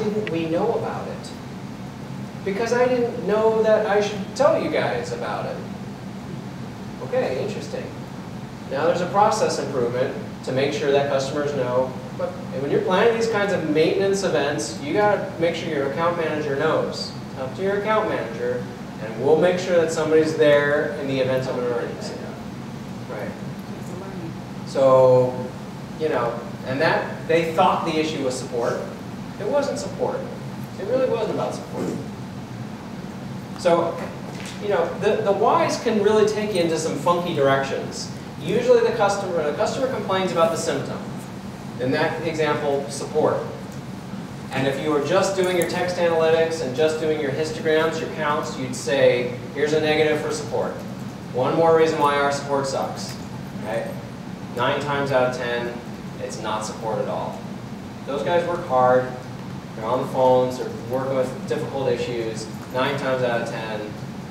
didn't we know about it? Because I didn't know that I should tell you guys about it. Okay, interesting. Now there's a process improvement to make sure that customers know. But when you're planning these kinds of maintenance events, you got to make sure your account manager knows. It's up to your account manager, and we'll make sure that somebody's there in the event of an emergency. Right. So, you know, and that they thought the issue was support. It wasn't support. It really wasn't about support. So, you know, the whys can really take you into some funky directions. Usually the customer complains about the symptom. In that example, support. And if you were just doing your text analytics and just doing your histograms, your counts, you'd say, here's a negative for support. One more reason why our support sucks. Right? 9 times out of 10, it's not support at all. Those guys work hard. They're on the phones. They're working with difficult issues. 9 times out of 10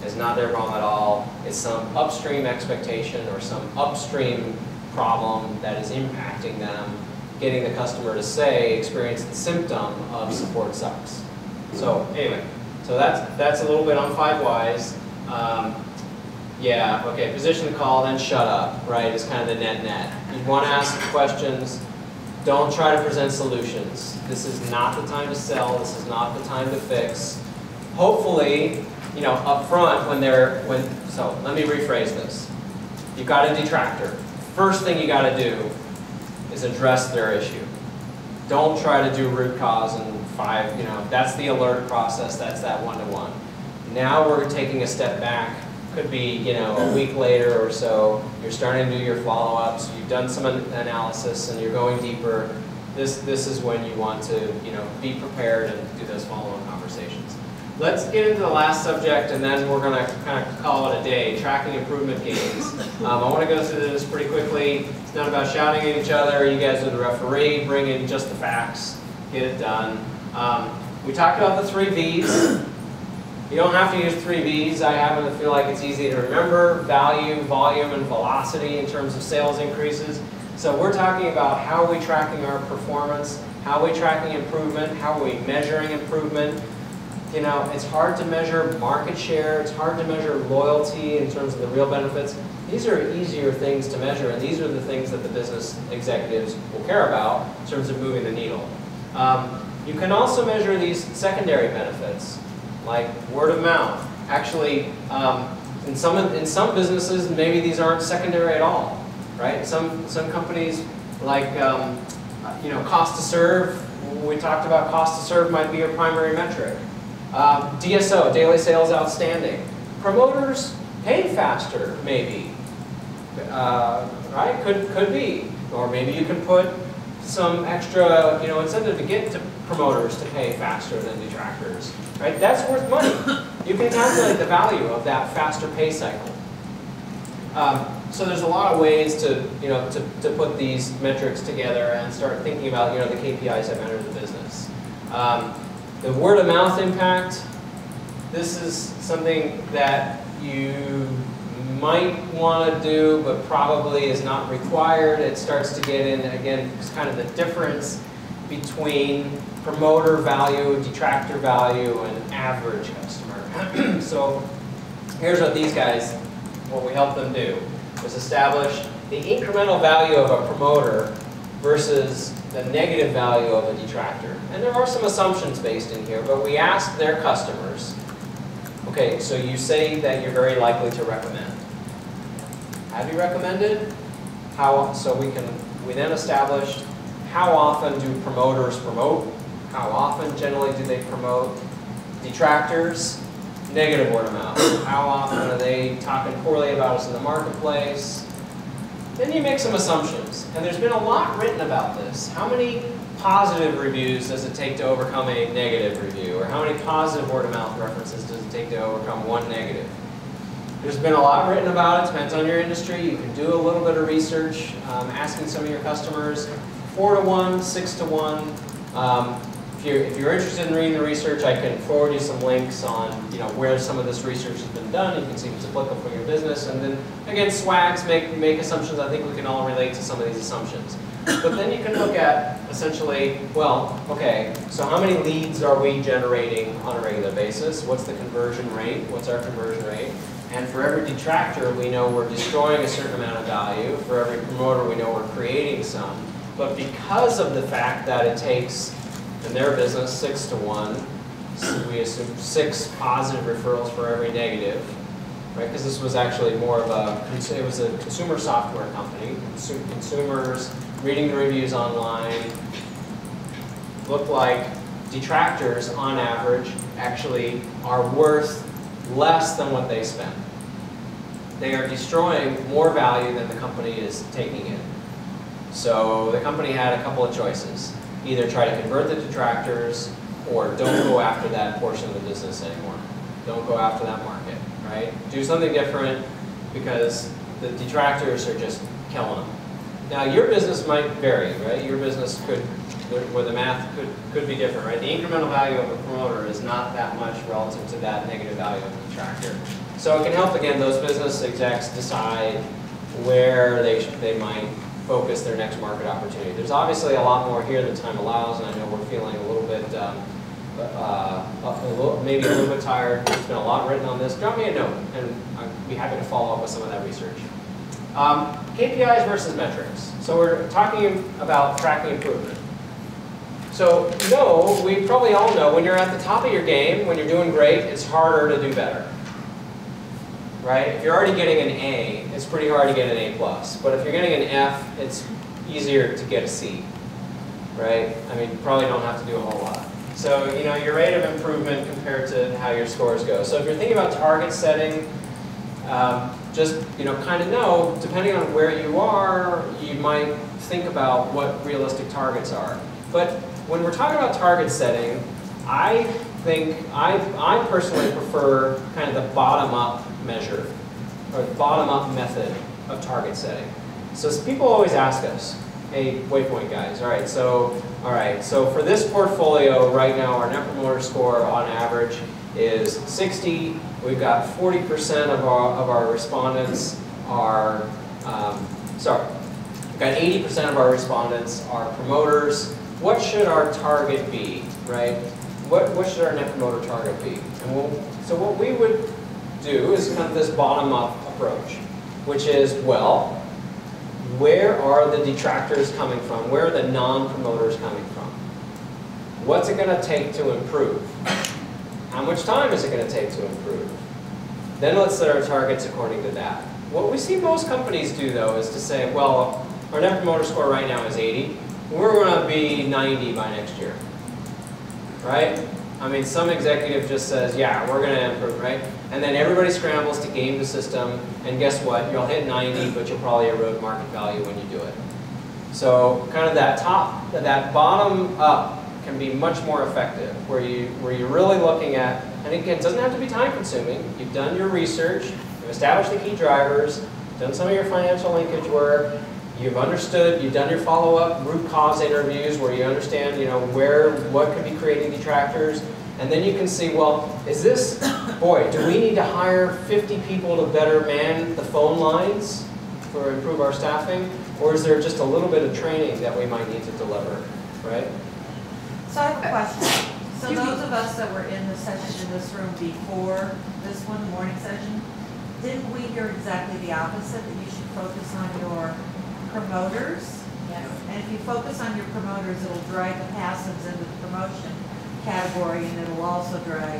is not their problem at all. It's some upstream expectation or some upstream problem that is impacting them, getting the customer to say, experience the symptom of support sucks. So anyway, so that's a little bit on 5 whys. Yeah, okay, position the call, then shut up, right, is kind of the net-net. You want to ask questions. Don't try to present solutions. This is not the time to sell. This is not the time to fix. Hopefully, you know, up front so let me rephrase this. You've got a detractor. First thing you got to do is address their issue. Don't try to do root cause in 5, you know, that's the alert process, that's that one-to-one. Now we're taking a step back. Could be, you know, a week later or so, you're starting to do your follow-ups, you've done some analysis and you're going deeper. This is when you want to, you know, be prepared and do those follow-on conversations. Let's get into the last subject and then we're going to kind of call it a day, tracking improvement gains. I want to go through this pretty quickly. It's not about shouting at each other. You guys are the referee. Bring in just the facts. Get it done. We talked about the 3 V's. You don't have to use 3 V's. I happen to feel like it's easy to remember. Value, volume, and velocity in terms of sales increases. So we're talking about how are we tracking our performance, how are we tracking improvement, how are we measuring improvement. You know, it's hard to measure market share. It's hard to measure loyalty in terms of the real benefits. These are easier things to measure, and these are the things that the business executives will care about in terms of moving the needle. You can also measure these secondary benefits, like word of mouth. Actually, in some businesses, maybe these aren't secondary at all, right? Some companies, like you know, cost to serve. We talked about cost to serve might be your primary metric. DSO, daily sales outstanding. Promoters pay faster, maybe. Right? Could be. Or maybe you can put some extra, you know, incentive to get to promoters to pay faster than detractors. Right? That's worth money. You can calculate the value of that faster pay cycle. So there's a lot of ways to, you know, to put these metrics together and start thinking about, you know, the KPIs that matter to the business. The word of mouth impact, this is something that you might want to do, but probably is not required. It starts to get in, again, it's kind of the difference between promoter value, detractor value, and average customer. So here's what these guys, what we helped them do, was establish the incremental value of a promoter versus the negative value of a detractor. And there are some assumptions based in here, but we asked their customers, okay, so you say that you're very likely to recommend. Have you recommended? So we then established how often do promoters promote? How often generally do they promote? Detractors, negative word of mouth. How often are they talking poorly about us in the marketplace? Then you make some assumptions, and there's been a lot written about this. How many positive reviews does it take to overcome a negative review? Or how many positive word-of-mouth references does it take to overcome one negative? There's been a lot written about it. Depends on your industry. You can do a little bit of research, asking some of your customers. 4 to 1, 6 to 1. If you're interested in reading the research, I can forward you some links on, you know, where some of this research has been done. You can see if it's applicable for your business. And then, again, swags, make assumptions. I think we can all relate to some of these assumptions. But then you can look at essentially, well, okay, so how many leads are we generating on a regular basis? What's the conversion rate? What's our conversion rate? And for every detractor, we know we're destroying a certain amount of value. For every promoter, we know we're creating some. But because of the fact that it takes, in their business, 6 to 1, so we assume 6 positive referrals for every negative, right? Because this was actually more of it was a consumer software company. Consumers reading the reviews online look like detractors, on average, actually are worth less than what they spend. They are destroying more value than the company is taking in. So the company had a couple of choices. Either try to convert the detractors or don't go after that portion of the business anymore. Don't go after that market, right? Do something different because the detractors are just killing them. Now your business might vary, right? Your business could, where the math could be different, right? The incremental value of a promoter is not that much relative to that negative value of a detractor. So it can help, again, those business execs decide where they might focus their next market opportunity. There's obviously a lot more here than time allows, and I know we're feeling a little bit, maybe a little bit tired. There's been a lot written on this. Drop me a note, and I'd be happy to follow up with some of that research. KPIs versus metrics. So we're talking about tracking improvement. So we probably all know when you're at the top of your game, when you're doing great, it's harder to do better. Right? If you're already getting an A, it's pretty hard to get an A+. But if you're getting an F, it's easier to get a C. Right? I mean, you probably don't have to do a whole lot. So, your rate of improvement compared to how your scores go. So if you're thinking about target setting, just, kind of know, depending on where you are, you might think about what realistic targets are. But when we're talking about target setting, I personally prefer kind of the bottom-up measure, or the bottom-up method of target setting. So people always ask us, hey, Waypoint guys, all right, so for this portfolio right now, our Net Promoter Score on average is 60. We've got 40% of our respondents are, we've got 80% of our respondents are promoters. What should our target be, right? What should our Net Promoter target be? And so what we would do is kind of this bottom-up approach, which is, well, where are the detractors coming from? Where are the non-promoters coming from? What's it going to take to improve? How much time is it going to take to improve? Then let's set our targets according to that. What we see most companies do, though, is to say, well, our Net Promoter Score right now is 80. We're going to be 90 by next year. Right? I mean, some executive just says, yeah, we're going to improve, right? And then everybody scrambles to game the system, and guess what? You'll hit 90, but you'll probably erode market value when you do it. So kind of that bottom up can be much more effective, where you're really looking at, and again, it doesn't have to be time consuming. You've done your research, you've established the key drivers, done some of your financial linkage work, you've understood, you've done your follow-up root cause interviews where you understand, what could be creating detractors, and then you can see, well, is this, boy, do we need to hire 50 people to better man the phone lines to improve our staffing, or is there just a little bit of training that we might need to deliver, right? So I have a question. So those of us that were in the session in this room before this one, the morning session, didn't we hear exactly the opposite, that you should focus on your promoters? Yes. And if you focus on your promoters, it'll drag the passives into the promotion category, and it'll also drag.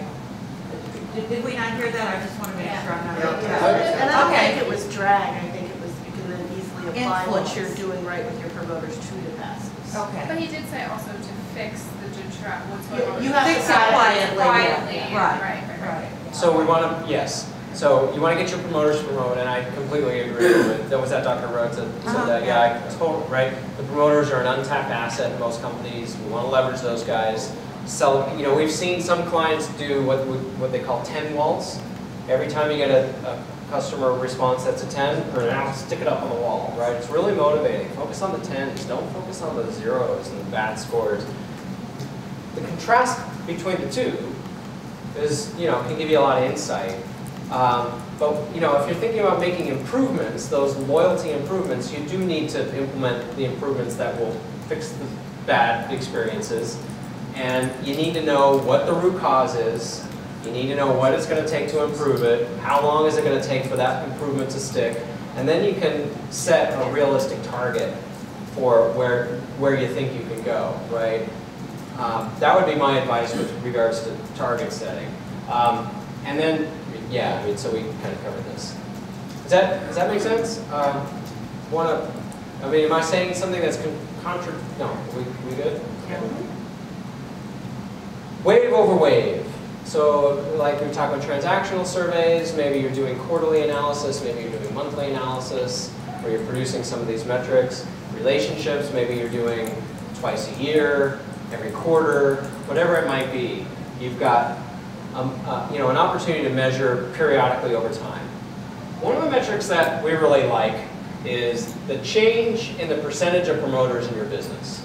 Did we not hear that? I just want to make sure I'm not right. And I don't think it was drag. I think it was, you can then easily apply what you're doing right with your promoters to the passives. Okay. But he did say also to fix the detract. What's going on? You have Fix to it quietly. Quietly. Right. Right. So we want to, yes. So you want to get your promoters to promote, and I completely agree with that. Was that Dr. Rhodes that said that? Yeah, I totally, right? The promoters are an untapped asset in most companies. We want to leverage those guys. Sell, we've seen some clients do what they call 10 walls. Every time you get a customer response that's a 10, or now stick it up on the wall, right? It's really motivating. Focus on the 10s. Don't focus on the zeros and the bad scores. The contrast between the two is, can give you a lot of insight. But you know, if you're thinking about making improvements, those loyalty improvements, you do need to implement the improvements that will fix the bad experiences. And you need to know what the root cause is. You need to know what it's going to take to improve it. How long is it going to take for that improvement to stick? And then you can set a realistic target for where you think you can go, right? That would be my advice with regards to target setting. And then, yeah, I mean, so we kind of covered this. Does that make sense? I mean, am I saying something that's no, we good? Yeah. Wave over wave. So like we talk about transactional surveys, maybe you're doing quarterly analysis, maybe you're doing monthly analysis, or you're producing some of these metrics. Relationships, maybe you're doing twice a year, every quarter, whatever it might be. You've got you know, an opportunity to measure periodically over time. One of the metrics that we really like is the change in the percentage of promoters in your business.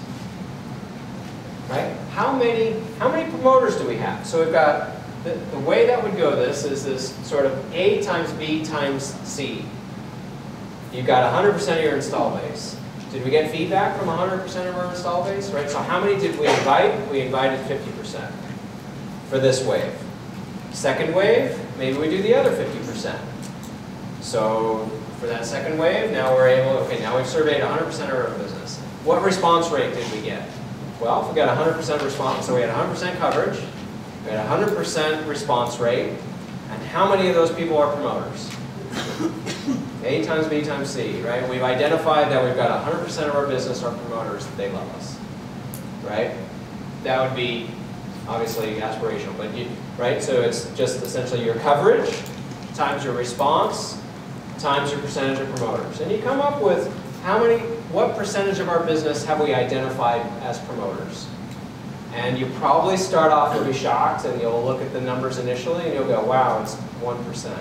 Right? How many promoters do we have? So we've got, the way that would go this is this sort of A times B times C. You've got 100% of your install base. Did we get feedback from 100% of our install base? Right? So how many did we invite? We invited 50% for this wave. Second wave, maybe we do the other 50%. So for that second wave, now we're able, okay, now we've surveyed 100% of our business. What response rate did we get? Well, if we got 100% response, so we had 100% coverage, we had 100% response rate, and how many of those people are promoters? A times B times C, right? We've identified that we've got 100% of our business are promoters, they love us, right? That would be obviously aspirational, but right? So it's just essentially your coverage times your response times your percentage of promoters. And you come up with what percentage of our business have we identified as promoters? And you probably start off, you'll be shocked, and you'll look at the numbers initially, and you'll go, wow, it's 1%.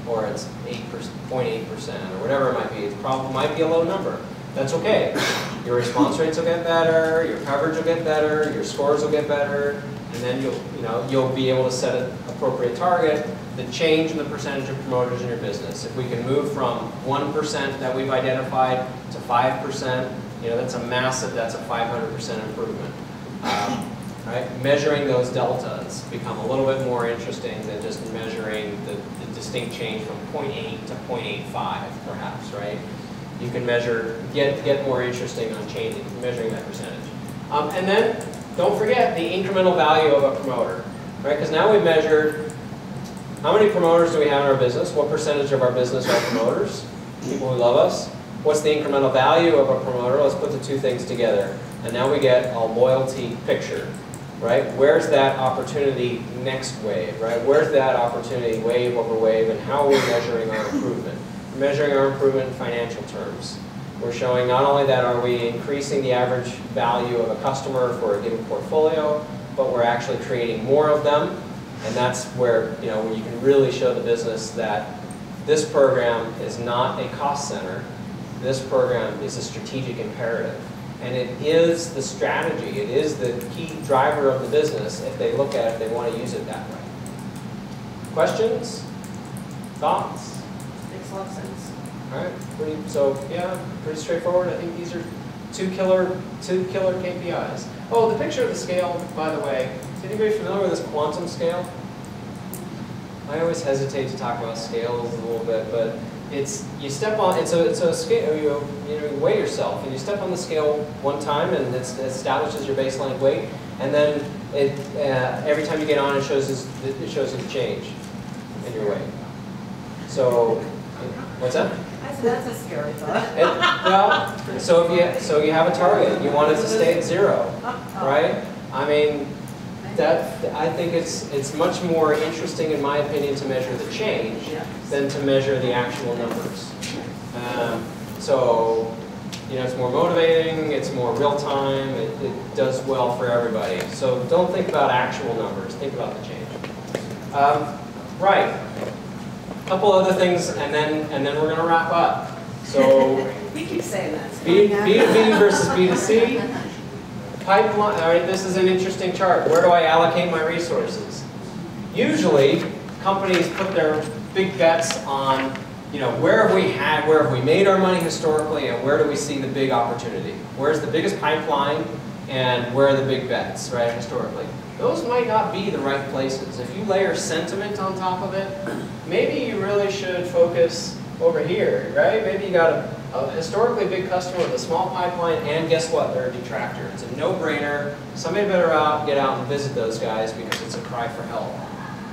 Or it's 0.8%, or whatever it might be. It probably might be a low number. That's okay. Your response rates will get better, your coverage will get better, your scores will get better, and then you'll be able to set an appropriate target. The change in the percentage of promoters in your business. If we can move from 1% that we've identified to 5%, that's a 500% improvement. Right? Measuring those deltas become a little bit more interesting than just measuring the distinct change from 0.8 to 0.85, perhaps, right? You can get more interesting on measuring that percentage. And then, don't forget the incremental value of a promoter, right? Because now we've measured how many promoters do we have in our business? What percentage of our business are promoters? People who love us. What's the incremental value of a promoter? Let's put the two things together. And now we get a loyalty picture, right? Where's that opportunity next wave, right? Where's that opportunity wave over wave, and how are we measuring our improvement? We're measuring our improvement in financial terms. We're showing not only that are we increasing the average value of a customer for a given portfolio, but we're actually creating more of them. And that's where, when you can really show the business that this program is not a cost center. This program is a strategic imperative. And it is the strategy. It is the key driver of the business. If they look at it, they want to use it that way. Questions? Thoughts? Makes a lot of sense. All right. Pretty straightforward. I think these are two killer KPIs. Oh, the picture of the scale, by the way. Is anybody familiar with this quantum scale? I always hesitate to talk about scales a little bit, but you step on it's a scale. You weigh yourself, and you step on the scale one time, and it establishes your baseline weight, and then every time you get on, it shows you the change in your weight. So, what's that? I said that's a scary thought. So you have a target. You want it to stay at 0, right? I mean, I think it's much more interesting, in my opinion, to measure the change than to measure the actual numbers. It's more motivating, it's more real time, it does well for everybody. So don't think about actual numbers, think about the change. Right. A couple other things, and then we're going to wrap up. So We keep saying that. B2B versus B2C. Pipeline, all right, this is an interesting chart. Where do I allocate my resources? Usually, companies put their big bets on, you know, where have we made our money historically, and where do we see the big opportunity? Where's the biggest pipeline, and where are the big bets, right, historically? Those might not be the right places. If you layer sentiment on top of it, maybe you really should focus over here, right? Maybe you got a historically big customer with a small pipeline, and guess what? They're a detractor. It's a no-brainer. Somebody better get out and visit those guys because it's a cry for help,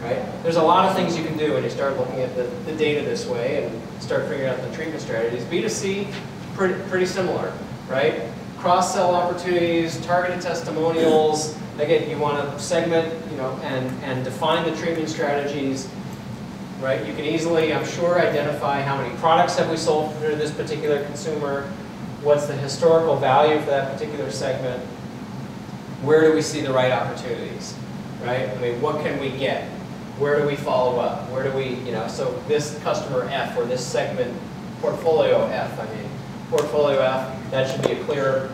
right? There's a lot of things you can do when you start looking at the data this way and start figuring out the treatment strategies. B2C, pretty similar, right? Cross-sell opportunities, targeted testimonials. Again, you want to segment, you know, and define the treatment strategies. Right? You can easily, I'm sure, identify how many products have we sold for this particular consumer, what's the historical value for that particular segment, where do we see the right opportunities, right? I mean, what can we get? Where do we follow up? Where do we, you know, so this customer F or this segment, portfolio F, portfolio F, that should be a clear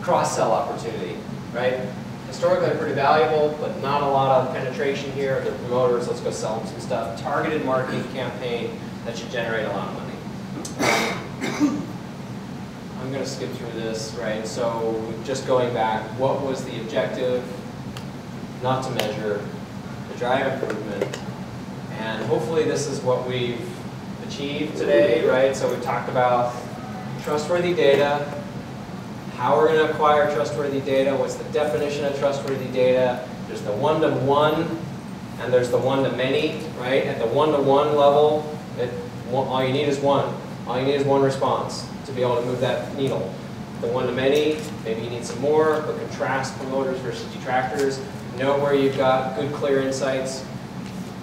cross-sell opportunity, right? Historically, they're pretty valuable, but not a lot of penetration here. They're promoters, let's go sell them some stuff. Targeted marketing campaign that should generate a lot of money. I'm going to skip through this, right? So just going back, what was the objective? Not to measure, to drive improvement. And hopefully this is what we've achieved today, right? So we've talked about trustworthy data, how we're going to acquire trustworthy data, what's the definition of trustworthy data. There's the one-to-one, and there's the one-to-many, right? At the one-to-one level, all you need is one. All you need is one response to be able to move that needle. The one-to-many, maybe you need some more, but contrast promoters versus detractors. Know where you've got good, clear insights.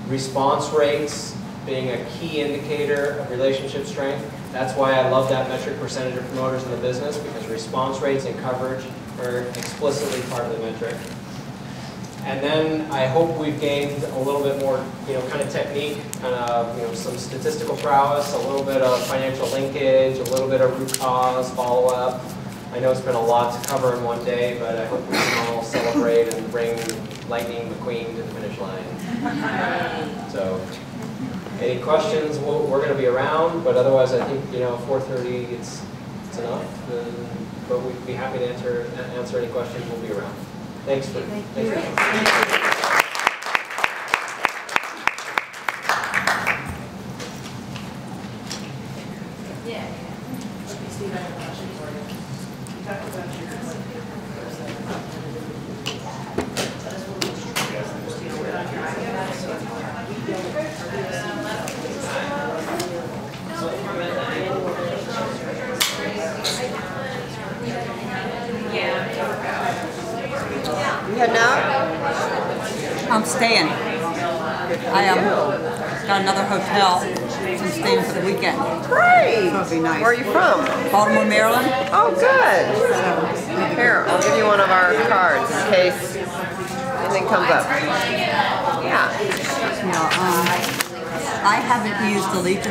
Response rates being a key indicator of relationship strength. That's why I love that metric, percentage of promoters in the business, because response rates and coverage are explicitly part of the metric. And then I hope we've gained a little bit more, you know, kind of technique, kind of, you know, some statistical prowess, a little bit of financial linkage, a little bit of root cause, follow-up. I know it's been a lot to cover in one day, but I hope we can all celebrate and bring Lightning McQueen to the finish line. So. Any questions? We're going to be around, but otherwise I think, you know, 4:30 it's enough. But we'd be happy to answer any questions. We'll be around. Thanks for. I'm staying. I got another hotel. I'm staying for the weekend. Great. That'll be nice. Where are you from? Baltimore, Maryland. Oh, good. Here, I'll give you one of our cards in case anything comes up. Yeah. I haven't used the Legion